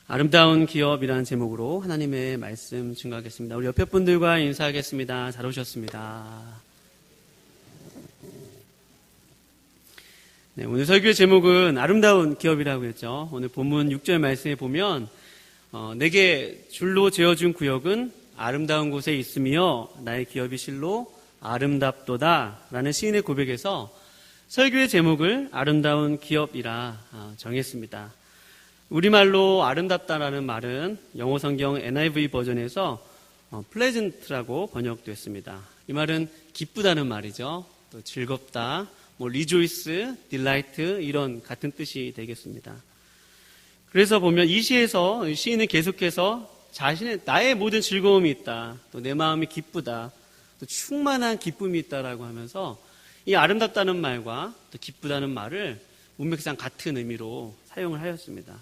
아름다운 기업이라는 제목으로 하나님의 말씀 증거하겠습니다. 우리 옆에 분들과 인사하겠습니다. 잘 오셨습니다. 네, 오늘 설교의 제목은 아름다운 기업이라고 했죠. 오늘 본문 6절 말씀에 보면 내게 줄로 재어준 구역은 아름다운 곳에 있으며 나의 기업이 실로 아름답도다 라는 시인의 고백에서 설교의 제목을 아름다운 기업이라 정했습니다. 우리말로 아름답다라는 말은 영어 성경 NIV 버전에서 pleasant라고 번역됐습니다. 이 말은 기쁘다는 말이죠. 또 즐겁다, rejoice, delight 이런 같은 뜻이 되겠습니다. 그래서 보면 이 시에서 시인은 계속해서 나의 모든 즐거움이 있다, 또 내 마음이 기쁘다, 또 충만한 기쁨이 있다라고 하면서 이 아름답다는 말과 또 기쁘다는 말을 문맥상 같은 의미로 사용을 하였습니다.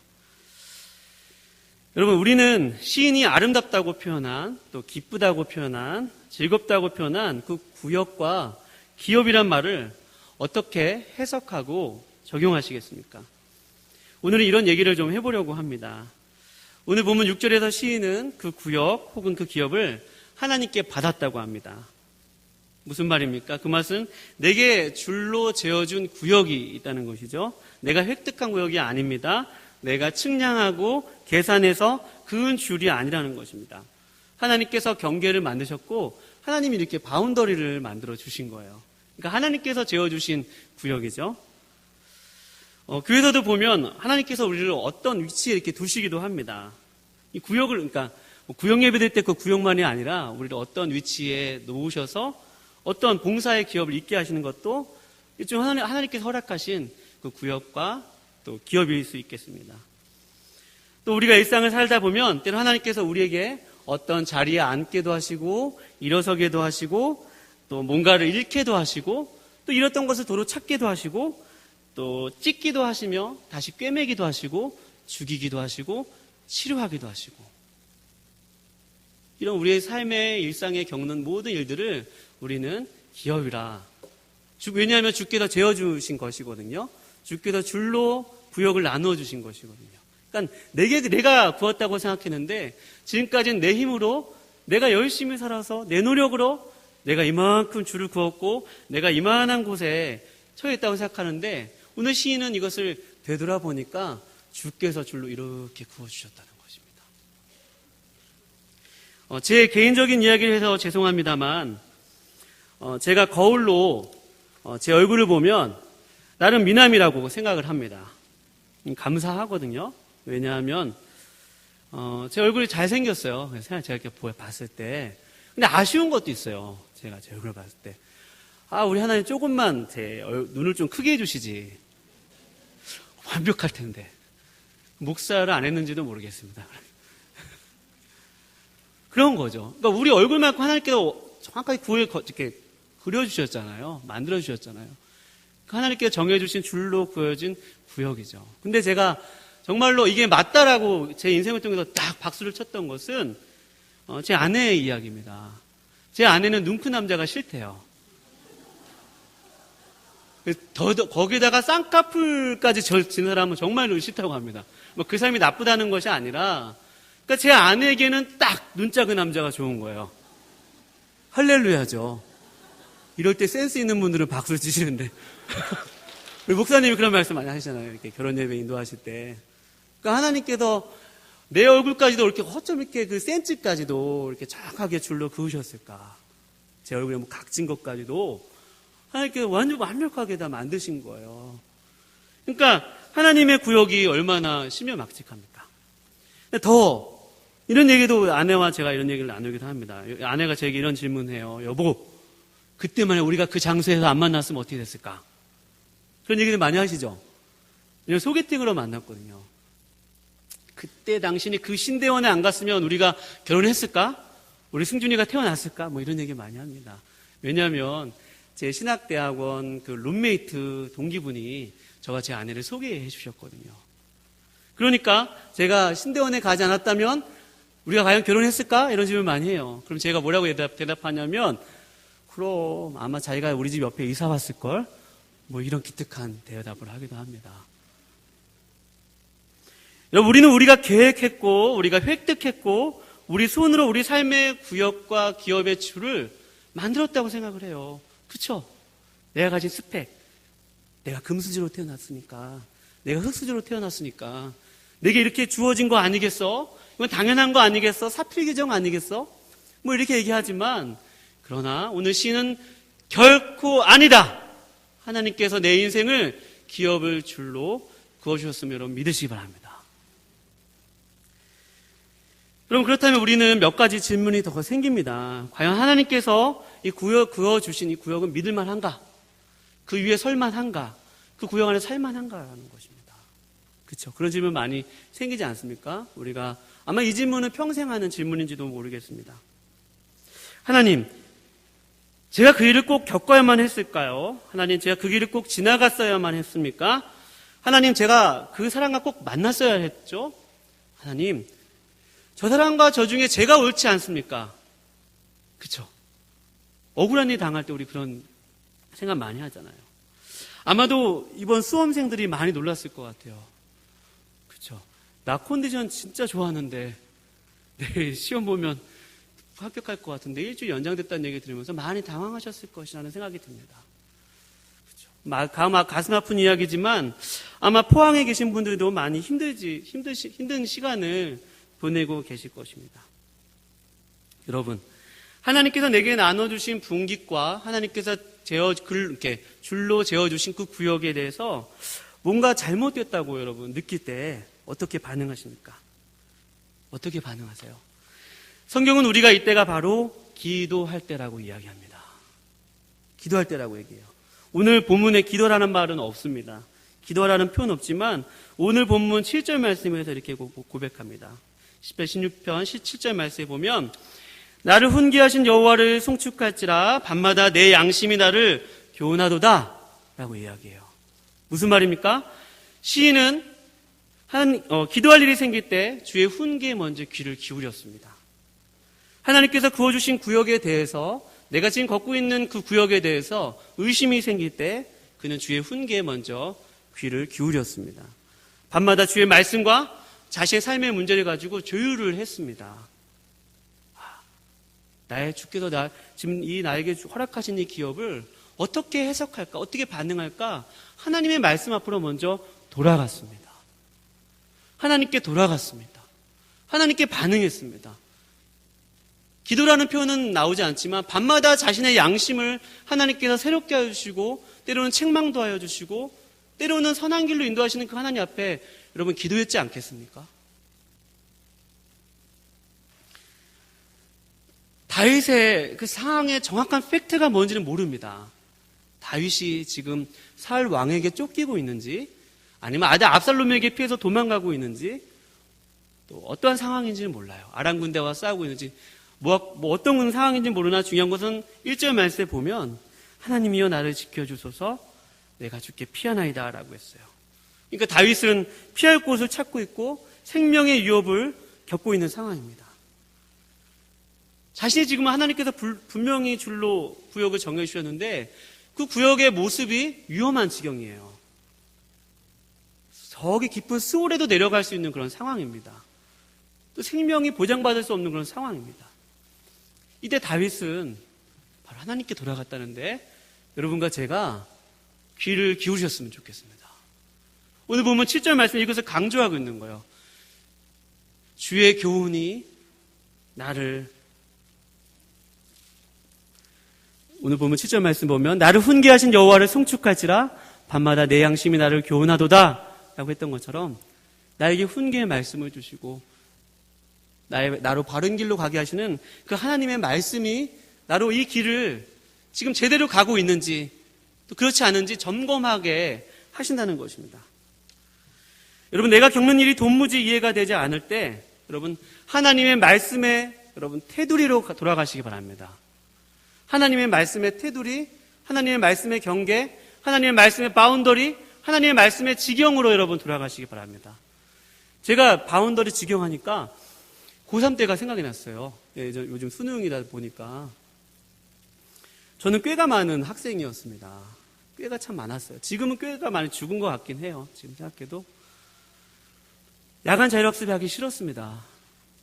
여러분, 우리는 시인이 아름답다고 표현한, 또 기쁘다고 표현한, 즐겁다고 표현한 그 구역과 기업이란 말을 어떻게 해석하고 적용하시겠습니까? 오늘은 이런 얘기를 좀 해보려고 합니다. 오늘 보면 6절에서 시인은 그 구역 혹은 그 기업을 하나님께 받았다고 합니다. 무슨 말입니까? 그 말은 내게 줄로 재어준 구역이 있다는 것이죠. 내가 획득한 구역이 아닙니다. 내가 측량하고 계산해서 그은 줄이 아니라는 것입니다. 하나님께서 경계를 만드셨고 하나님이 이렇게 바운더리를 만들어 주신 거예요. 그러니까 하나님께서 재어주신 구역이죠. 교회에서도 보면 하나님께서 우리를 어떤 위치에 이렇게 두시기도 합니다. 이 구역을, 그러니까 구역 예배 될 때 그 구역만이 아니라 우리를 어떤 위치에 놓으셔서 어떤 봉사의 기업을 있게 하시는 것도 일종 하나님께서 허락하신 그 구역과 또 기업일 수 있겠습니다. 또 우리가 일상을 살다 보면 때로 하나님께서 우리에게 어떤 자리에 앉게도 하시고 일어서게도 하시고 또 뭔가를 잃게도 하시고 또 잃었던 것을 도로 찾게도 하시고 또 찢기도 하시며 다시 꿰매기도 하시고 죽이기도 하시고 치료하기도 하시고 이런 우리의 삶의 일상에 겪는 모든 일들을 우리는 기업이라. 왜냐하면 주께서 재어주신 것이거든요. 주께서 줄로 구역을 나누어 주신 것이거든요. 그러니까 내가 구웠다고 생각했는데 지금까지는 내 힘으로 내가 열심히 살아서 내 노력으로 내가 이만큼 줄을 구웠고 내가 이만한 곳에 처했다고 생각하는데 오늘 시인은 이것을 되돌아보니까 주께서 줄로 이렇게 구워주셨다는 것입니다. 제 개인적인 이야기를 해서 죄송합니다만 제가 거울로 제 얼굴을 보면 나름 미남이라고 생각을 합니다. 감사하거든요. 왜냐하면 제 얼굴이 잘생겼어요. 제가 이렇게 봤을 때. 근데 아쉬운 것도 있어요. 제가 제 얼굴을 봤을 때. 우리 하나님 조금만 제 눈을 좀 크게 해주시지. 완벽할 텐데. 목사를 안 했는지도 모르겠습니다. 그런 거죠. 그러니까 우리 얼굴만큼 하나님께서 정확하게 이렇게 그려주셨잖아요. 만들어주셨잖아요. 하나님께서 정해주신 줄로 그어진 구역이죠. 근데 제가 정말로 이게 맞다라고 제 인생을 통해서 딱 박수를 쳤던 것은 제 아내의 이야기입니다. 제 아내는 눈 큰 남자가 싫대요. 거기다가 쌍꺼풀까지 진 사람은 정말로 싫다고 합니다. 그 사람이 나쁘다는 것이 아니라 그러니까 제 아내에게는 딱 눈 작은 남자가 좋은 거예요. 할렐루야죠. 이럴 때 센스 있는 분들은 박수를 치시는데 우리 목사님이 그런 말씀 많이 하시잖아요. 이렇게 결혼 예배 인도하실 때. 그러니까 하나님께서 내 얼굴까지도 이렇게 어쩜 이렇게 그 센치까지도 이렇게 정확하게 줄로 그으셨을까? 제 얼굴에 각진 것까지도 하나님께서 완전 완벽하게 다 만드신 거예요. 그러니까 하나님의 구역이 얼마나 심연막직합니까? 더 이런 얘기도 아내와 제가 이런 얘기를 나누기도 합니다. 아내가 제게 이런 질문해요. 여보, 그때만에 우리가 그 장소에서 안 만났으면 어떻게 됐을까? 그런 얘기를 많이 하시죠. 소개팅으로 만났거든요. 그때 당신이 그 신대원에 안 갔으면 우리가 결혼했을까? 우리 승준이가 태어났을까? 이런 얘기 많이 합니다. 왜냐하면 제 신학대학원 그 룸메이트 동기분이 저와 제 아내를 소개해 주셨거든요. 그러니까 제가 신대원에 가지 않았다면 우리가 과연 결혼했을까? 이런 질문 많이 해요. 그럼 제가 뭐라고 대답하냐면 그럼 아마 자기가 우리 집 옆에 이사 왔을걸? 이런 기특한 대답을 하기도 합니다. 여러분, 우리는 우리가 계획했고 우리가 획득했고 우리 손으로 우리 삶의 구역과 기업의 줄을 만들었다고 생각을 해요. 그렇죠? 내가 가진 스펙, 내가 금수저로 태어났으니까, 내가 흙수저로 태어났으니까 내게 이렇게 주어진 거 아니겠어? 이건 당연한 거 아니겠어? 사필규정 아니겠어? 뭐 이렇게 얘기하지만, 그러나 오늘 시인은 결코 아니다. 하나님께서 내 인생을 기업을 줄로 그어주셨으면 여러분 믿으시기 바랍니다. 그럼 그렇다면 우리는 몇 가지 질문이 더 생깁니다. 과연 하나님께서 이 구역 그어주신 이 구역은 믿을만한가? 그 위에 설만한가? 그 구역 안에 살만한가라는 것입니다. 그렇죠? 그런 질문 많이 생기지 않습니까? 우리가 아마 이 질문은 평생 하는 질문인지도 모르겠습니다. 하나님, 제가 그 일을 꼭 겪어야만 했을까요? 하나님, 제가 그 길을 꼭 지나갔어야만 했습니까? 하나님, 제가 그 사람과 꼭 만났어야 했죠? 하나님, 저 사람과 저 중에 제가 옳지 않습니까? 그렇죠? 억울한 일 당할 때 우리 그런 생각 많이 하잖아요. 아마도 이번 수험생들이 많이 놀랐을 것 같아요. 그렇죠? 나 컨디션 진짜 좋아하는데 내일 시험 보면 합격할 것 같은데 일주일 연장됐다는 얘기 들으면서 많이 당황하셨을 것이라는 생각이 듭니다. 그렇죠? 가슴 아픈 이야기지만 아마 포항에 계신 분들도 많이 힘든 시간을 보내고 계실 것입니다. 여러분, 하나님께서 내게 나눠주신 분깃과 하나님께서 이렇게 줄로 재어주신 그 구역에 대해서 뭔가 잘못됐다고 여러분 느낄 때 어떻게 반응하십니까? 어떻게 반응하세요? 성경은 우리가 이때가 바로 기도할 때라고 이야기합니다. 기도할 때라고 얘기해요. 오늘 본문에 기도라는 말은 없습니다. 기도라는 표현 없지만 오늘 본문 7절 말씀에서 이렇게 고백합니다. 10편 16편 17절 말씀에 보면 나를 훈계하신 여호와를 송축할지라 밤마다 내 양심이 나를 교훈하도다 라고 이야기해요. 무슨 말입니까? 시인은 기도할 일이 생길 때 주의 훈계에 먼저 귀를 기울였습니다. 하나님께서 그어주신 구역에 대해서 내가 지금 걷고 있는 그 구역에 대해서 의심이 생길 때 그는 주의 훈계에 먼저 귀를 기울였습니다. 밤마다 주의 말씀과 자신의 삶의 문제를 가지고 조율을 했습니다. 나의 주께서 지금 나에게 허락하신 이 기업을 어떻게 해석할까? 어떻게 반응할까? 하나님의 말씀 앞으로 먼저 돌아갔습니다. 하나님께 돌아갔습니다. 하나님께 반응했습니다. 기도라는 표현은 나오지 않지만 밤마다 자신의 양심을 하나님께서 새롭게 해주시고 때로는 책망도 하여 주시고 때로는 선한 길로 인도하시는 그 하나님 앞에 여러분 기도했지 않겠습니까? 다윗의 그 상황의 정확한 팩트가 뭔지는 모릅니다. 다윗이 지금 사울 왕에게 쫓기고 있는지 아니면 아들 압살롬에게 피해서 도망가고 있는지 또 어떠한 상황인지는 몰라요. 아람 군대와 싸우고 있는지 뭐 어떤 상황인지 모르나 중요한 것은 1절 말씀에 보면 하나님이여 나를 지켜주소서 내가 주께 피하나이다 라고 했어요. 그러니까 다윗은 피할 곳을 찾고 있고 생명의 위협을 겪고 있는 상황입니다. 자신이 지금 하나님께서 분명히 줄로 구역을 정해 주셨는데 그 구역의 모습이 위험한 지경이에요. 저기 깊은 스올에도 내려갈 수 있는 그런 상황입니다. 또 생명이 보장받을 수 없는 그런 상황입니다. 이때 다윗은 바로 하나님께 돌아갔다는데 여러분과 제가 귀를 기울이셨으면 좋겠습니다. 오늘 보면 7절 말씀 이것을 강조하고 있는 거예요. 주의 교훈이 나를 오늘 보면 7절 말씀 보면 나를 훈계하신 여호와를 송축할지라 밤마다 내 양심이 나를 교훈하도다 라고 했던 것처럼 나에게 훈계의 말씀을 주시고 나로 바른 길로 가게 하시는 그 하나님의 말씀이 나로 이 길을 지금 제대로 가고 있는지 또 그렇지 않은지 점검하게 하신다는 것입니다. 여러분 내가 겪는 일이 도무지 이해가 되지 않을 때 여러분 하나님의 말씀에 여러분 테두리로 돌아가시기 바랍니다. 하나님의 말씀의 테두리, 하나님의 말씀의 경계, 하나님의 말씀의 바운더리, 하나님의 말씀의 지경으로 여러분 돌아가시기 바랍니다. 제가 바운더리 지경하니까 고3 때가 생각이 났어요. 요즘 수능이다 보니까 저는 꾀가 많은 학생이었습니다. 꾀가 참 많았어요. 지금은 꾀가 많이 죽은 것 같긴 해요. 지금 생각해도. 야간 자율학습이 하기 싫었습니다.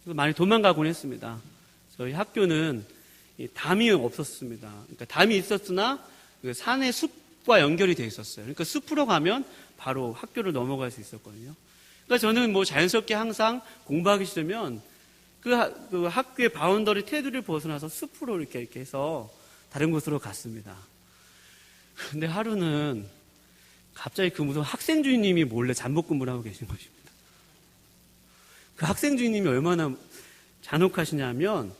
많이 도망가곤 했습니다. 저희 학교는 담이 없었습니다. 그러니까 담이 있었으나 산의 숲과 연결이 돼 있었어요. 그러니까 숲으로 가면 바로 학교를 넘어갈 수 있었거든요. 그러니까 저는 뭐 자연스럽게 항상 공부하기 싫으면 그 학교의 바운더리 테두리를 벗어나서 숲으로 이렇게 해서 다른 곳으로 갔습니다. 근데 하루는 갑자기 그 무서운 학생 주임님이 몰래 잠복 근무를 하고 계신 것입니다. 그 학생 주임님이 얼마나 잔혹하시냐면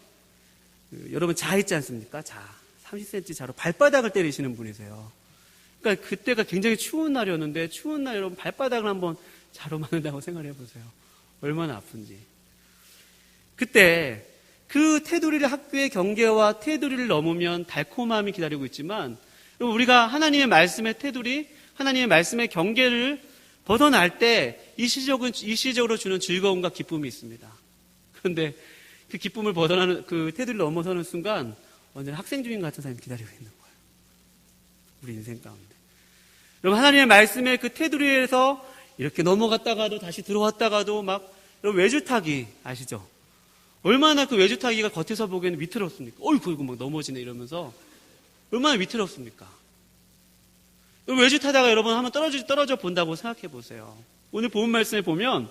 여러분 자 있지 않습니까? 자 30cm 자로 발바닥을 때리시는 분이세요. 그러니까 그때가 굉장히 추운 날이었는데 추운 날 여러분 발바닥을 한번 자로 맞는다고 생각해 보세요. 얼마나 아픈지. 그때 그 테두리를 학교의 경계와 테두리를 넘으면 달콤함이 기다리고 있지만 우리가 하나님의 말씀의 테두리, 하나님의 말씀의 경계를 벗어날 때 일시적으로 주는 즐거움과 기쁨이 있습니다. 그런데 그 기쁨을 벗어나는 그 테두리를 넘어서는 순간 완전 학생 주임 같은 사람이 기다리고 있는 거예요. 우리 인생 가운데. 여러분 하나님의 말씀의 그 테두리에서 이렇게 넘어갔다가도 다시 들어왔다가도 막 여러분 외줄타기 아시죠? 얼마나 그 외줄타기가 겉에서 보기에는 위태롭습니까? 어이구 이거 막 넘어지네 이러면서 얼마나 위태롭습니까? 외줄타다가 여러분 한번 떨어져 본다고 생각해 보세요. 오늘 본 말씀에 보면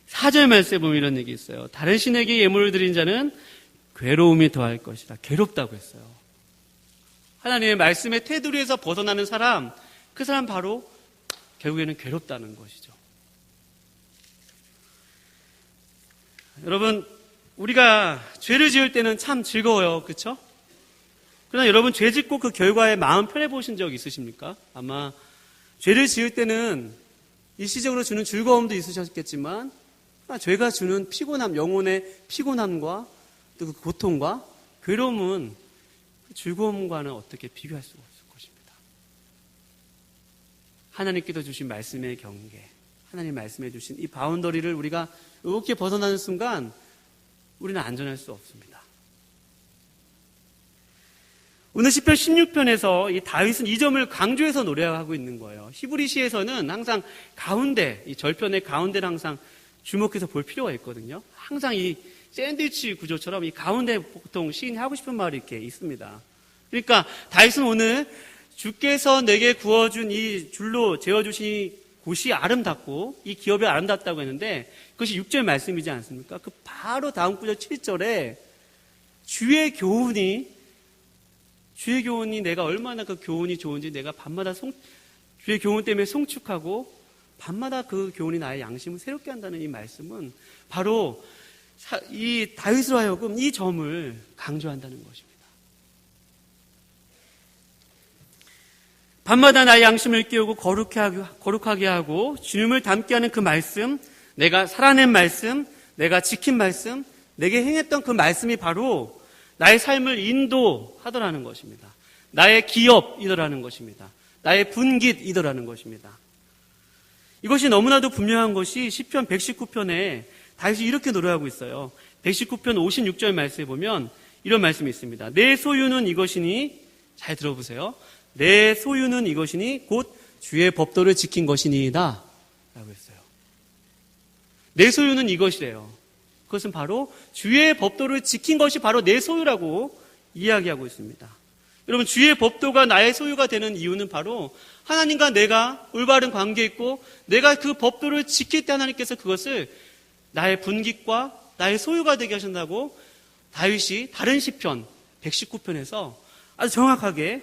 4절 말씀에 보면 이런 얘기 있어요. 다른 신에게 예물을 드린 자는 괴로움이 더할 것이다. 괴롭다고 했어요. 하나님의 말씀의 테두리에서 벗어나는 사람, 그 사람 바로 결국에는 괴롭다는 것이죠. 여러분, 우리가 죄를 지을 때는 참 즐거워요. 그렇죠? 그러나 여러분 죄 짓고 그 결과에 마음 편해 보신 적 있으십니까? 아마 죄를 지을 때는 일시적으로 주는 즐거움도 있으셨겠지만 죄가 주는 피곤함, 영혼의 피곤함과 또 그 고통과 괴로움은 그 즐거움과는 어떻게 비교할 수가 없을 것입니다. 하나님께서 주신 말씀의 경계, 하나님 말씀해 주신 이 바운더리를 우리가 이렇게 벗어나는 순간 우리는 안전할 수 없습니다. 오늘 시편 16편에서 이 다윗은 이 점을 강조해서 노래하고 있는 거예요. 히브리시에서는 항상 가운데, 이 절편의 가운데를 항상 주목해서 볼 필요가 있거든요. 항상 이 샌드위치 구조처럼 이 가운데 보통 시인이 하고 싶은 말이 이렇게 있습니다. 그러니까 다윗은 오늘 주께서 내게 구워준 이 줄로 재워주신 곳이 아름답고 이 기업이 아름답다고 했는데 그것이 6절 말씀이지 않습니까? 그 바로 다음 구절 7절에 주의 교훈이 내가 얼마나 그 교훈이 좋은지 내가 밤마다 주의 교훈 때문에 송축하고 밤마다 그 교훈이 나의 양심을 새롭게 한다는 이 말씀은 바로 이 다윗으로 하여금 이 점을 강조한다는 것입니다. 밤마다 나의 양심을 깨우고 거룩하게 하고 주님을 닮게 하는 그 말씀, 내가 살아낸 말씀, 내가 지킨 말씀, 내게 행했던 그 말씀이 바로 나의 삶을 인도하더라는 것입니다. 나의 기업이더라는 것입니다. 나의 분깃이더라는 것입니다. 이것이 너무나도 분명한 것이 시편 119편에 다윗이 이렇게 노래하고 있어요. 119편 56절 말씀에 보면 이런 말씀이 있습니다. 내 소유는 이것이니, 잘 들어보세요. 내 소유는 이것이니 곧 주의 법도를 지킨 것이니이다 라고 했어요. 내 소유는 이것이래요. 그것은 바로 주의 법도를 지킨 것이 바로 내 소유라고 이야기하고 있습니다. 여러분 주의 법도가 나의 소유가 되는 이유는 바로 하나님과 내가 올바른 관계에 있고 내가 그 법도를 지킬 때 하나님께서 그것을 나의 분깃과 나의 소유가 되게 하신다고 다윗이 다른 시편 119편에서 아주 정확하게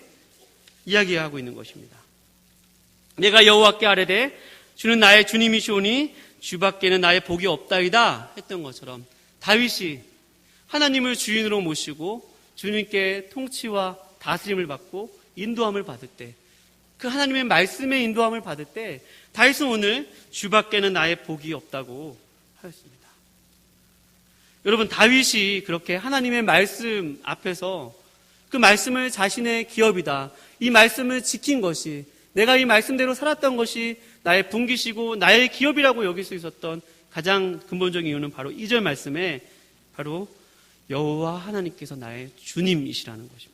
이야기하고 있는 것입니다. 내가 여호와께 아뢰되 주는 나의 주님이시오니 주밖에는 나의 복이 없다이다 했던 것처럼 다윗이 하나님을 주인으로 모시고 주님께 통치와 다스림을 받고 인도함을 받을 때 그 하나님의 말씀의 인도함을 받을 때 다윗은 오늘 주밖에는 나의 복이 없다고 하였습니다. 여러분 다윗이 그렇게 하나님의 말씀 앞에서 그 말씀을 자신의 기업이다. 이 말씀을 지킨 것이 내가 이 말씀대로 살았던 것이 나의 분깃이고 나의 기업이라고 여길 수 있었던 가장 근본적인 이유는 바로 2절 말씀에 바로 여호와 하나님께서 나의 주님이시라는 것입니다.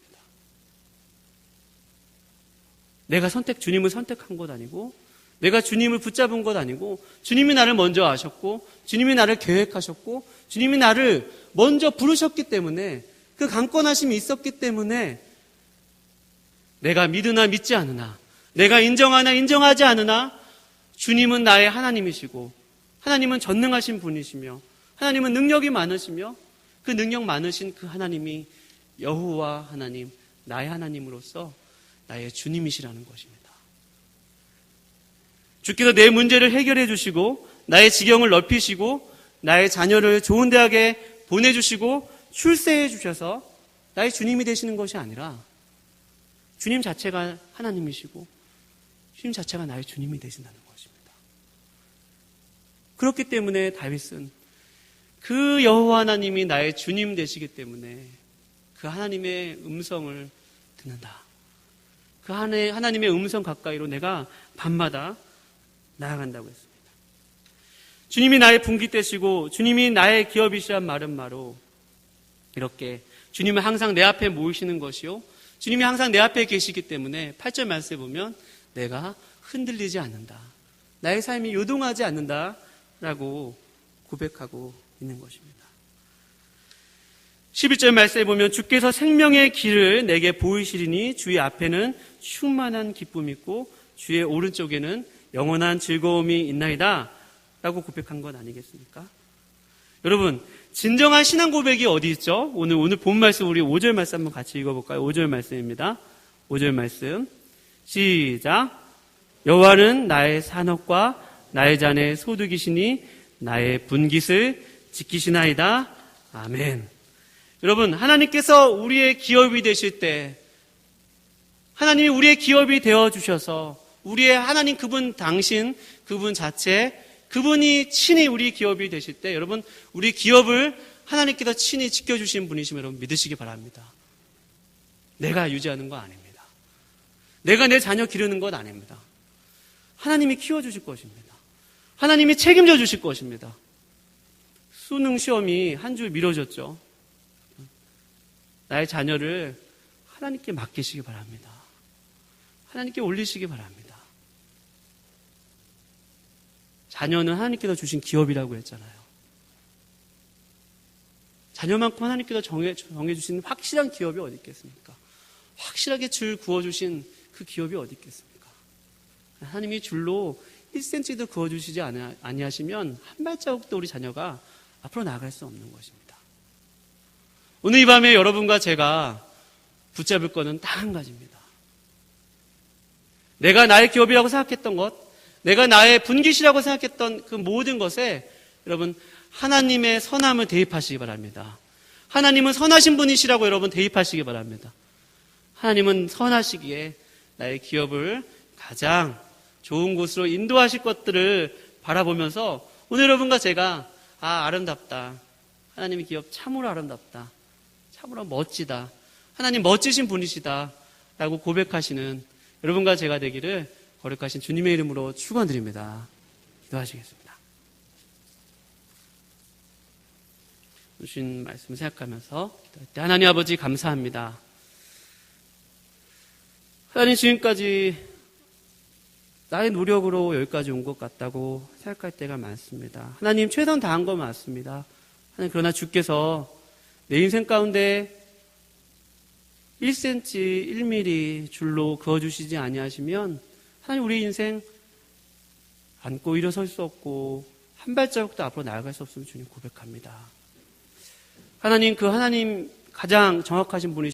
내가 주님을 선택한 것 아니고 내가 주님을 붙잡은 것 아니고 주님이 나를 먼저 아셨고 주님이 나를 계획하셨고 주님이 나를 먼저 부르셨기 때문에 그 강권하심이 있었기 때문에 내가 믿으나 믿지 않으나 내가 인정하나 인정하지 않으나 주님은 나의 하나님이시고 하나님은 전능하신 분이시며 하나님은 능력이 많으시며 그 능력 많으신 그 하나님이 여호와 하나님, 나의 하나님으로서 나의 주님이시라는 것입니다. 주께서 내 문제를 해결해 주시고 나의 지경을 넓히시고 나의 자녀를 좋은 대학에 보내주시고 출세해 주셔서 나의 주님이 되시는 것이 아니라 주님 자체가 하나님이시고 주님 자체가 나의 주님이 되신다는 것입니다. 그렇기 때문에 다윗은 그 여호와 하나님이 나의 주님 되시기 때문에 그 하나님의 음성을 듣는다. 그 하나님의 음성 가까이로 내가 밤마다 나아간다고 했습니다. 주님이 나의 분깃대시고 주님이 나의 기업이시란 말은 바로 이렇게 주님은 항상 내 앞에 모이시는 것이요 주님이 항상 내 앞에 계시기 때문에 8절 말씀에 보면 내가 흔들리지 않는다. 나의 삶이 요동하지 않는다라고 고백하고 있는 것입니다. 11절 말씀에 보면 주께서 생명의 길을 내게 보이시리니 주의 앞에는 충만한 기쁨이 있고 주의 오른쪽에는 영원한 즐거움이 있나이다 라고 고백한 것 아니겠습니까? 여러분 진정한 신앙 고백이 어디 있죠? 오늘 본 말씀 우리 5절 말씀 한번 같이 읽어볼까요? 5절 말씀입니다. 5절 말씀 시작. 여호와는 나의 산업과 나의 잔의 소득이시니 나의 분깃을 지키시나이다. 아멘. 여러분 하나님께서 우리의 기업이 되실 때 하나님이 우리의 기업이 되어주셔서 우리의 하나님 그분 당신 그분 자체 그분이 친히 우리 기업이 되실 때 여러분 우리 기업을 하나님께서 친히 지켜주신 분이시면 여러분 믿으시기 바랍니다. 내가 유지하는 거 아닙니다. 내가 내 자녀 기르는 것 아닙니다. 하나님이 키워주실 것입니다. 하나님이 책임져 주실 것입니다. 수능 시험이 한 주 미뤄졌죠. 나의 자녀를 하나님께 맡기시기 바랍니다. 하나님께 올리시기 바랍니다. 자녀는 하나님께서 주신 기업이라고 했잖아요. 자녀만큼 하나님께서 정해주신 확실한 기업이 어디 있겠습니까? 확실하게 줄 구워주신 그 기업이 어디 있겠습니까? 하나님이 줄로 1cm도 그어주시지 아니하시면 한 발자국도 우리 자녀가 앞으로 나아갈 수 없는 것입니다. 오늘 이 밤에 여러분과 제가 붙잡을 것은 딱 한 가지입니다. 내가 나의 기업이라고 생각했던 것, 내가 나의 분깃이라고 생각했던 그 모든 것에 여러분 하나님의 선함을 대입하시기 바랍니다. 하나님은 선하신 분이시라고 여러분 대입하시기 바랍니다. 하나님은 선하시기에 나의 기업을 가장 좋은 곳으로 인도하실 것들을 바라보면서 오늘 여러분과 제가 아름답다. 하나님의 기업 참으로 아름답다. 참으로 멋지다. 하나님 멋지신 분이시다. 라고 고백하시는 여러분과 제가 되기를 거룩하신 주님의 이름으로 축원드립니다. 기도하시겠습니다. 주신 말씀을 생각하면서 기도할 때 하나님 아버지 감사합니다. 하나님 지금까지 나의 노력으로 여기까지 온 것 같다고 생각할 때가 많습니다. 하나님 최선 다한 건 맞습니다. 하나님 그러나 주께서 내 인생 가운데 1cm, 1mm 줄로 그어주시지 아니하시면 하나님 우리 인생 앉고 일어설 수 없고 한 발자국도 앞으로 나아갈 수 없음을 주님 고백합니다. 하나님 그 하나님 가장 정확하신 분이